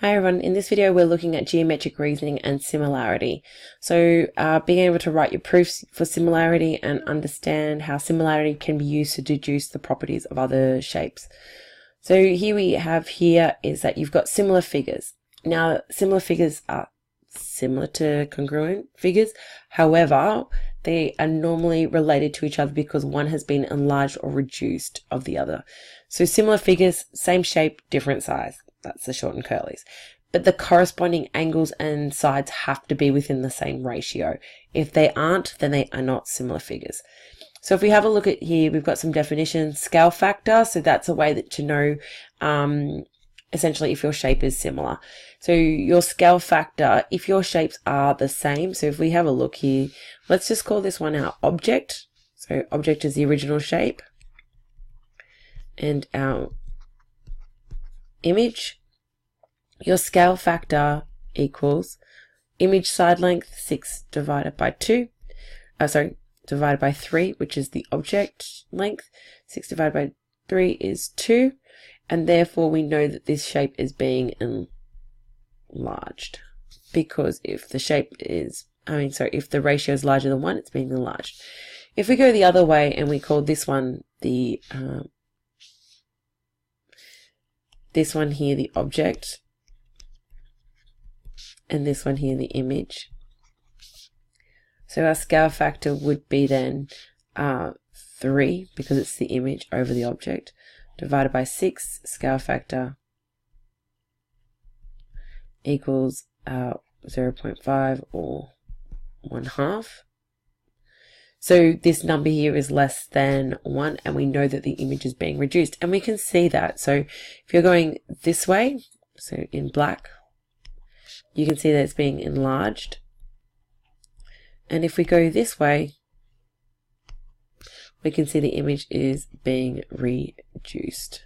Hi everyone, in this video we're looking at geometric reasoning and similarity. So being able to write your proofs for similarity and understand how similarity can be used to deduce the properties of other shapes. So here we have is that you've got similar figures. Now similar figures are similar to congruent figures, however they are normally related to each other because one has been enlarged or reduced of the other. So similar figures, same shape, different size. That's the short and curlies. But the corresponding angles and sides have to be within the same ratio. If they aren't, then they are not similar figures. So if we have a look at here, we've got some definitions. Scale factor, so that's a way to know essentially if your shape is similar. So your scale factor, if your shapes are the same, so if we have a look here, let's just call this one our object. So object is the original shape. And our image, your scale factor equals image side length 6 divided by 3, which is the object length. 6 divided by 3 is 2, and therefore we know that this shape is being enlarged, because if the ratio is larger than 1, it's being enlarged. If we go the other way and we call this one the this one here the object, and this one here the image. So our scale factor would be then 3, because it's the image over the object, divided by 6, scale factor equals 0.5 or 1/2. So this number here is less than 1, and we know that the image is being reduced, and we can see that. So if you're going this way, so in black, you can see that it's being enlarged. And if we go this way, we can see the image is being reduced.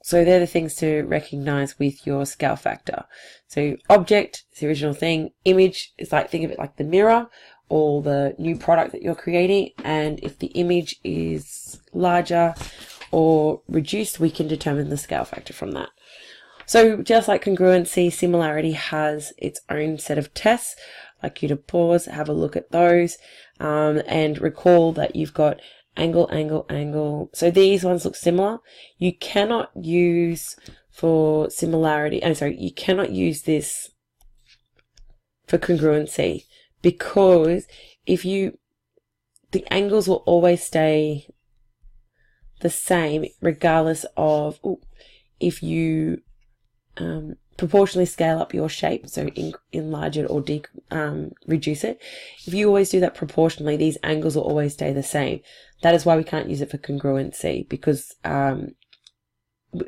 So they're the things to recognize with your scale factor. So object is the original thing. Image is like, think of it like the mirror or the new product that you're creating. And if the image is larger or reduced, we can determine the scale factor from that. So just like congruency, similarity has its own set of tests. I'd like you to pause, have a look at those, and recall that you've got angle, angle, angle. So these ones look similar. You cannot use for similarity, you cannot use this for congruency, because the angles will always stay the same regardless of if you proportionally scale up your shape, so enlarge it or reduce it. If you always do that proportionally, these angles will always stay the same. That is why we can't use it for congruency, because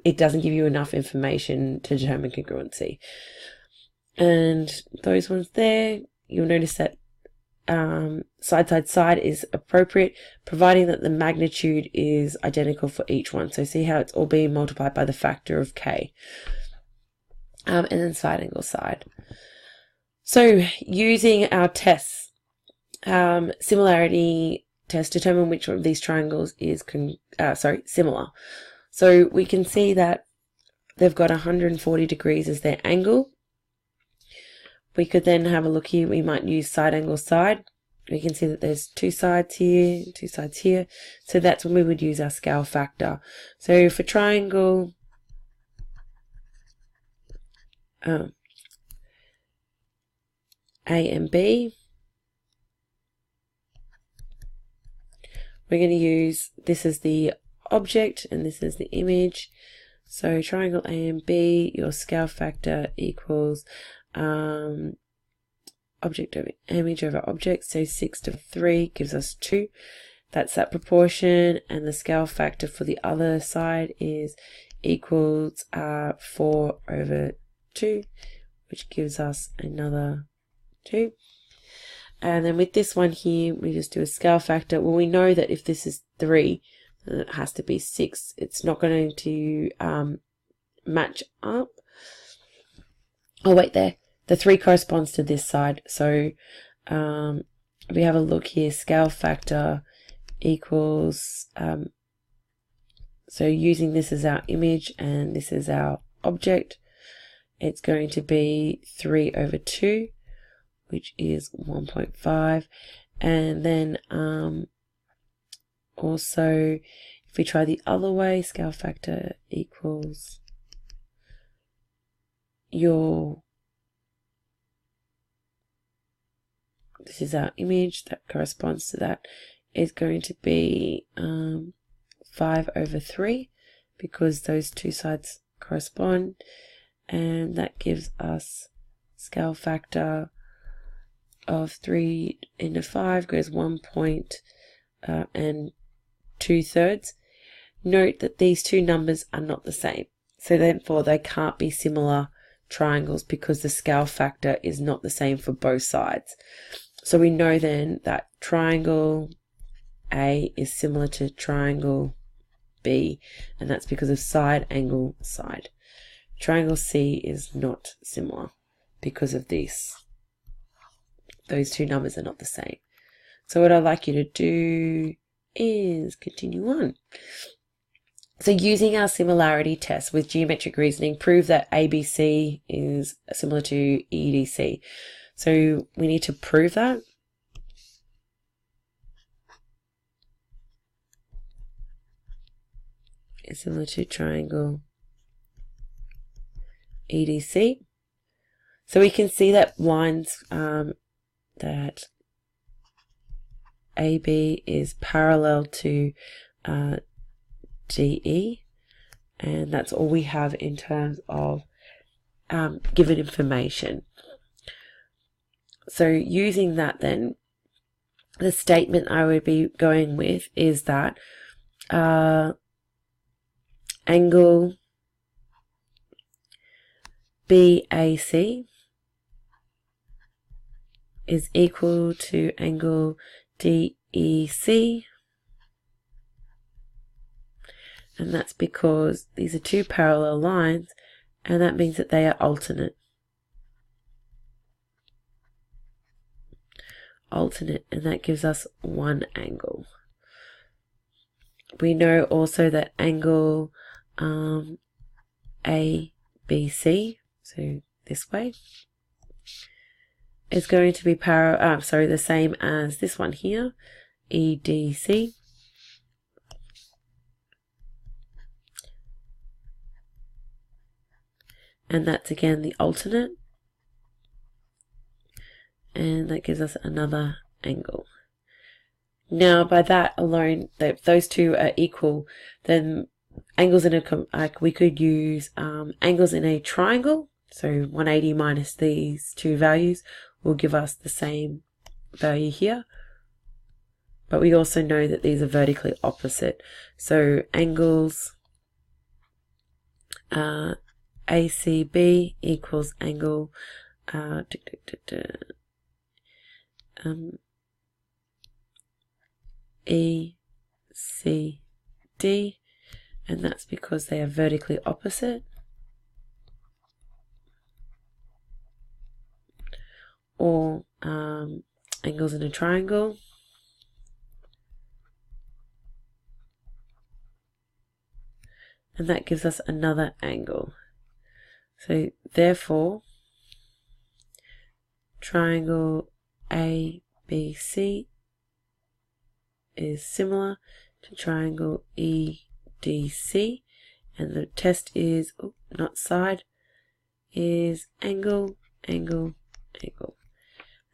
it doesn't give you enough information to determine congruency. And those ones there, you'll notice that side, side, side is appropriate, providing that the magnitude is identical for each one. So see how it's all being multiplied by the factor of k. And then side angle side. So using our tests, similarity test, determine which one of these triangles is similar. So we can see that they've got 140 degrees as their angle. We could then have a look here. We might use side angle side. We can see that there's 2 sides here, 2 sides here. So that's when we would use our scale factor. So for triangle A and B, we're going to use, this is the object and this is the image. So triangle A and B, your scale factor equals object over image over object, so 6 to 3 gives us 2. That's that proportion, and the scale factor for the other side is equals 4 over 2, which gives us another 2. And then with this one here, we just do a scale factor. Well, we know that if this is 3, then it has to be 6. It's not going to match up. Oh wait, there. The 3 corresponds to this side. So we have a look here. Scale factor equals, so using this as our image and this is our object, it's going to be 3 over 2, which is 1.5. And then also, if we try the other way, scale factor equals this is our image that corresponds to that, is going to be 5 over 3, because those two sides correspond, and that gives us scale factor of 3 into 5 goes 1.2. Note that these two numbers are not the same, so therefore they can't be similar triangles because the scale factor is not the same for both sides. So we know then that triangle A is similar to triangle B, and that's because of side, angle, side. Triangle C is not similar because of this. Those two numbers are not the same. So what I'd like you to do is continue on. So using our similarity test with geometric reasoning, prove that ABC is similar to EDC. So we need to prove that. It's similar to triangle EDC. So we can see that lines that AB is parallel to DE, and that's all we have in terms of given information. So using that, then the statement I would be going with is that angle BAC is equal to angle DEC, and that's because these are two parallel lines, and that means that they are alternate, and that gives us one angle. We know also that angle ABC, so this way, is going to be the same as this one here, EDC. And that's again the alternate, and that gives us another angle. Now by that alone, that those two are equal, then angles in we could use angles in a triangle. So 180 minus these two values will give us the same value here. But we also know that these are vertically opposite. So angles ACB equals angle ECD, and that's because they are vertically opposite. Or angles in a triangle. And that gives us another angle. So therefore, triangle ABC is similar to triangle EDC, and the test is, not side, is angle, angle, angle.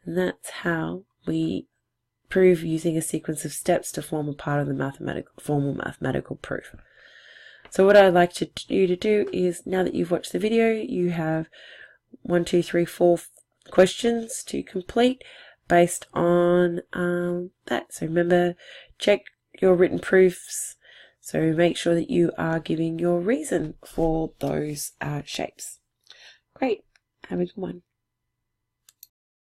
And that's how we prove using a sequence of steps to form a part of the formal mathematical proof. So what I'd like you to do is, now that you've watched the video, you have 1, 2, 3, 4 questions to complete based on that. So remember, check your written proofs. So make sure that you are giving your reason for those shapes. Great. Have a good one.